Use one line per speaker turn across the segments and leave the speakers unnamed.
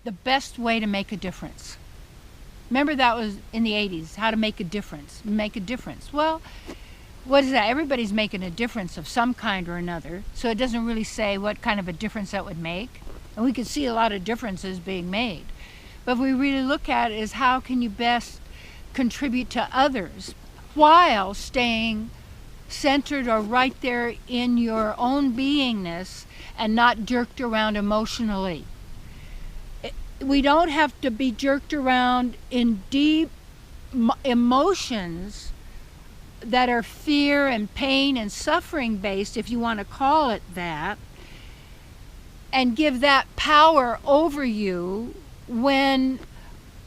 the best way to make a difference. Remember that was in the 80s, how to make a difference. Make a difference. Well, what is that? Everybody's making a difference of some kind or another. So it doesn't really say what kind of a difference that would make. And we can see a lot of differences being made. But if we really look at it is how can you best contribute to others while staying centered or right there in your own beingness and not jerked around emotionally. We don't have to be jerked around in deep emotions that are fear and pain and suffering based, if you want to call it that, and give that power over you when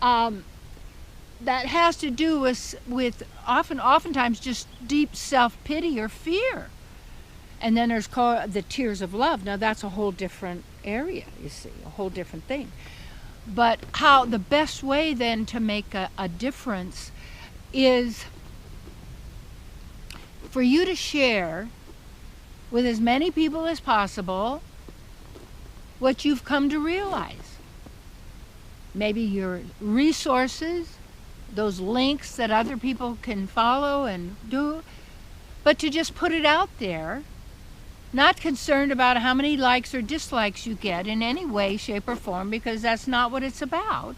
that has to do with oftentimes just deep self-pity or fear. And then there's the tears of love. Now that's a whole different area, you see, a whole different thing. But how the best way then to make a difference is for you to share with as many people as possible what you've come to realize. Maybe your resources, those links that other people can follow and do, but to just put it out there, not concerned about how many likes or dislikes you get in any way, shape, or form, because that's not what it's about.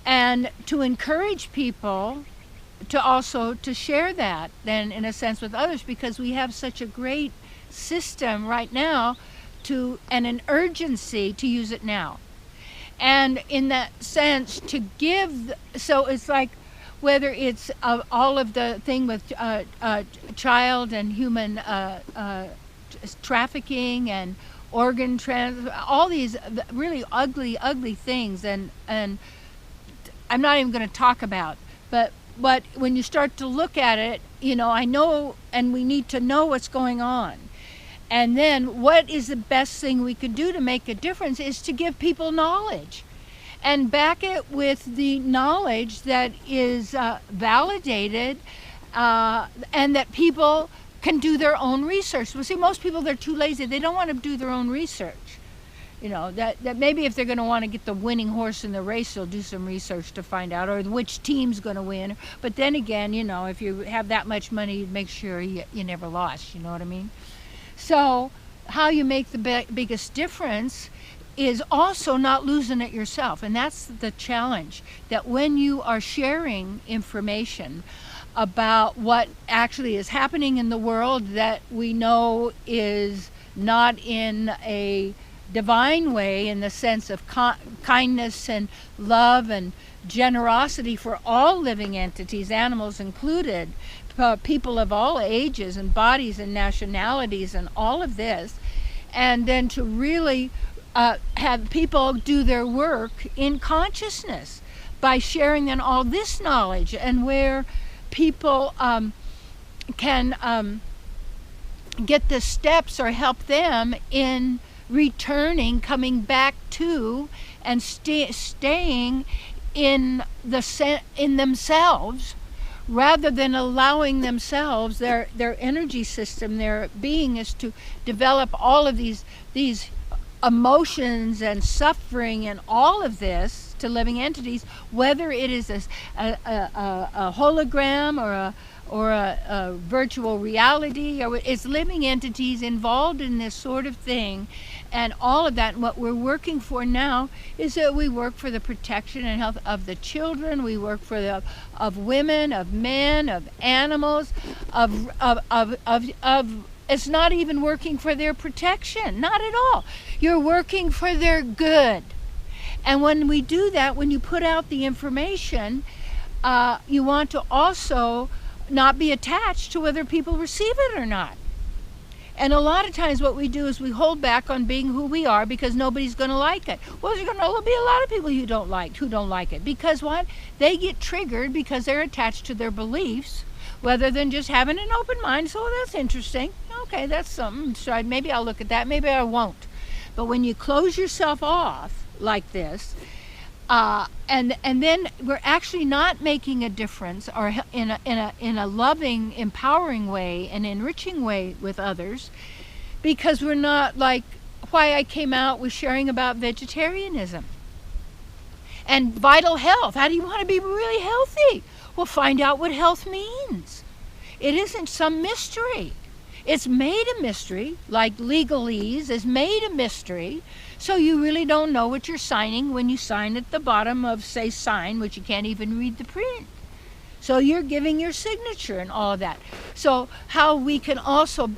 And to encourage people to also to share that then in a sense with others, because we have such a great system right now and an urgency to use it now. And in that sense to give, so it's like whether it's all of the thing with child and human trafficking and organ all these really ugly things, and I'm not even going to talk about, but when you start to look at it, I know, and we need to know what's going on. And then what is the best thing we could do to make a difference is to give people knowledge and back it with the knowledge that is validated and that people can do their own research. Well, see, most people, they're too lazy. They don't want to do their own research. That maybe if they're going to want to get the winning horse in the race, they'll do some research to find out, or which team's going to win. But then again, if you have that much money, you'd make sure you never lost, you know what I mean? So how you make the biggest difference is also not losing it yourself. And that's the challenge, that when you are sharing information about what actually is happening in the world that we know is not in a divine way, in the sense of kindness and love and generosity for all living entities, animals included, people of all ages and bodies and nationalities and all of this, and then to really have people do their work in consciousness by sharing then all this knowledge, and where people can get the steps or help them in returning, coming back to, and staying in themselves, rather than allowing themselves, their energy system, their being, is to develop all of these emotions and suffering and all of this to living entities, whether it is a hologram or a virtual reality, or it's living entities involved in this sort of thing. And all of that, and what we're working for now is that we work for the protection and health of the children. We work for of women, of men, of animals, of it's not even working for their protection, not at all. You're working for their good. And when we do that, when you put out the information, you want to also not be attached to whether people receive it or not. And a lot of times what we do is we hold back on being who we are because nobody's going to like it. Well, there's going to be a lot of people who don't like it. Because what? They get triggered because they're attached to their beliefs, rather than just having an open mind. So that's interesting. Okay, that's something. So maybe I'll look at that. Maybe I won't. But when you close yourself off like this, and then we're actually not making a difference, or in a loving, empowering way, an enriching way with others, because we're not like why I came out with sharing about vegetarianism. And vital health. How do you want to be really healthy? Well, find out what health means. It isn't some mystery. It's made a mystery, like legalese is made a mystery, so you really don't know what you're signing when you sign at the bottom of, say, sign, which you can't even read the print. So you're giving your signature and all of that. So how we can also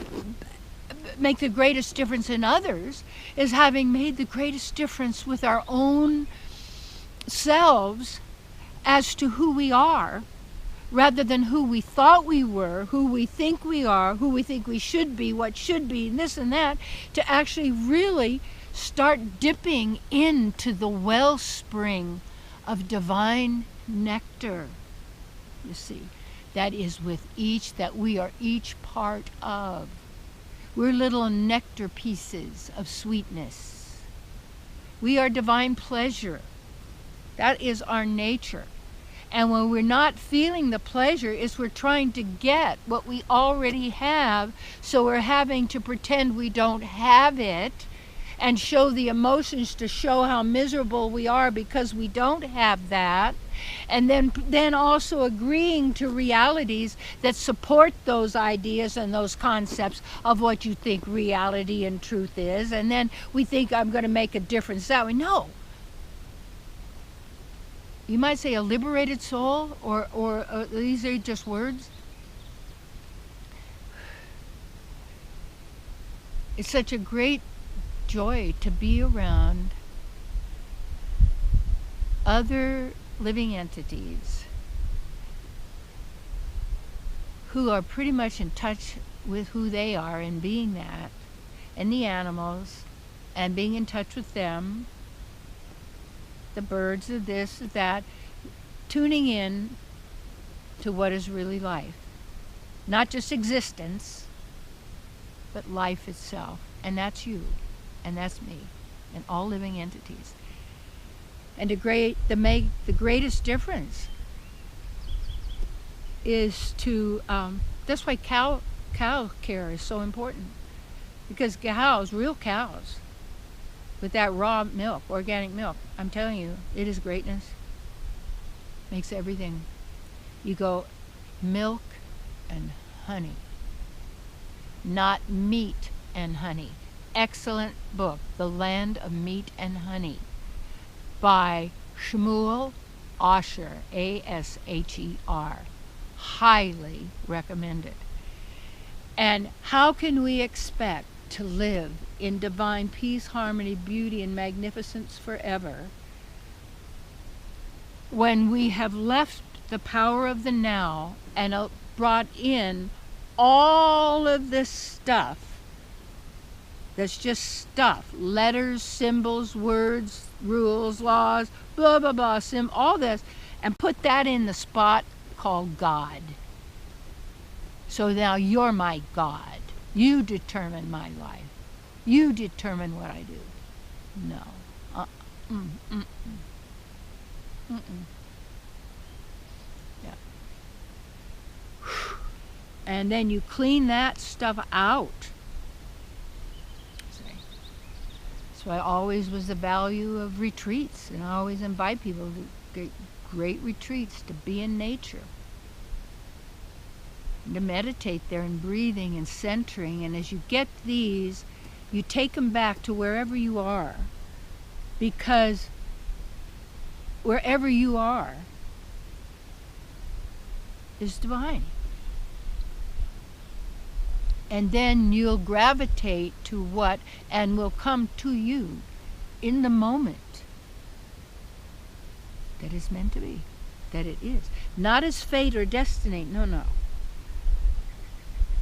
make the greatest difference in others is having made the greatest difference with our own selves as to who we are, rather than who we thought we were, who we think we are, who we think we should be, what should be, and this and that, to actually really start dipping into the wellspring of divine nectar, you see, that is with each, that we are each part of. We're little nectar pieces of sweetness. We are divine pleasure. That is our nature. And when we're not feeling the pleasure, is we're trying to get what we already have, so we're having to pretend we don't have it and show the emotions to show how miserable we are because we don't have that. And then also agreeing to realities that support those ideas and those concepts of what you think reality and truth is. And then we think, I'm going to make a difference that way. No. You might say a liberated soul, or these are just words. It's such a great joy to be around other living entities who are pretty much in touch with who they are and being that, and the animals, and being in touch with them, the birds, of this, of that, tuning in to what is really life. Not just existence, but life itself. And that's you, and that's me, and all living entities. And to make the greatest difference is to, that's why cow care is so important. Because cows, real cows, with that raw milk, organic milk, I'm telling you, it is greatness. Makes everything. You go milk and honey, not meat and honey. Excellent book, The Land of Meat and Honey, by Shmuel Asher, A-S-H-E-R. Highly recommended. And how can we expect to live in divine peace, harmony, beauty, and magnificence forever when we have left the power of the now and brought in all of this stuff that's just stuff, letters, symbols, words, rules, laws, blah, blah, blah, all this, and put that in the spot called God. So now you're my God. You determine my life. You determine what I do. No. Yeah. And then you clean that stuff out. That's why always was the value of retreats, and I always invite people to get great retreats, to be in nature, and to meditate there and breathing and centering. And as you get these, you take them back to wherever you are, because wherever you are is divine. And then you'll gravitate to what, and will come to you in the moment that is meant to be, that it is. Not as fate or destiny, no.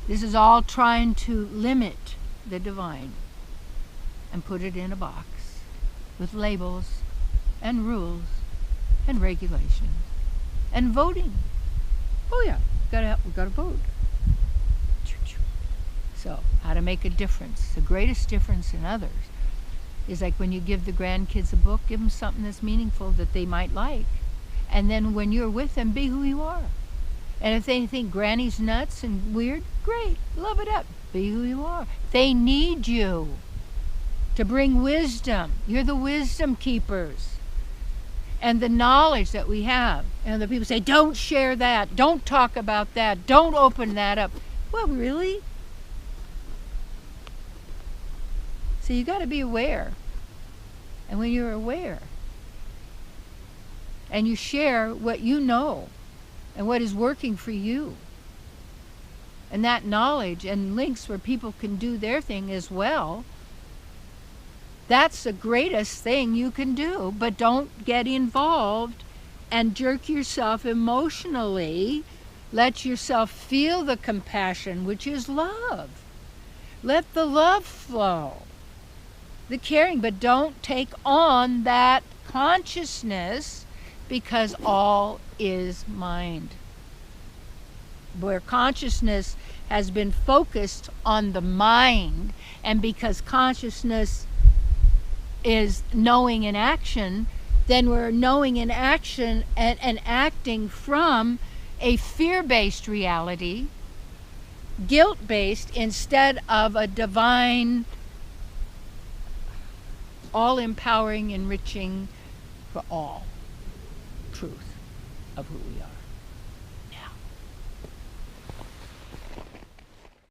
This is all trying to limit the divine and put it in a box with labels and rules and regulations and voting. Oh yeah, we gotta vote. So, how to make a difference. The greatest difference in others is like when you give the grandkids a book, give them something that's meaningful that they might like. And then when you're with them, be who you are. And if they think Granny's nuts and weird, great, love it up. Be who you are. They need you to bring wisdom. You're the wisdom keepers. and the knowledge that we have. And the people say, don't share that, don't talk about that, don't open that up. Well, really? So you got to be aware. And when you're aware and you share what you know and what is working for you, and that knowledge and links where people can do their thing as well, that's the greatest thing you can do. But don't get involved and jerk yourself emotionally. Let yourself feel the compassion, which is love. Let the love flow, the caring, but don't take on that consciousness, because all is mind. Where consciousness has been focused on the mind, and because consciousness is knowing in action, then we're knowing in action and acting from a fear-based reality, guilt-based, instead of a divine, all-empowering, enriching for all truth of who we are.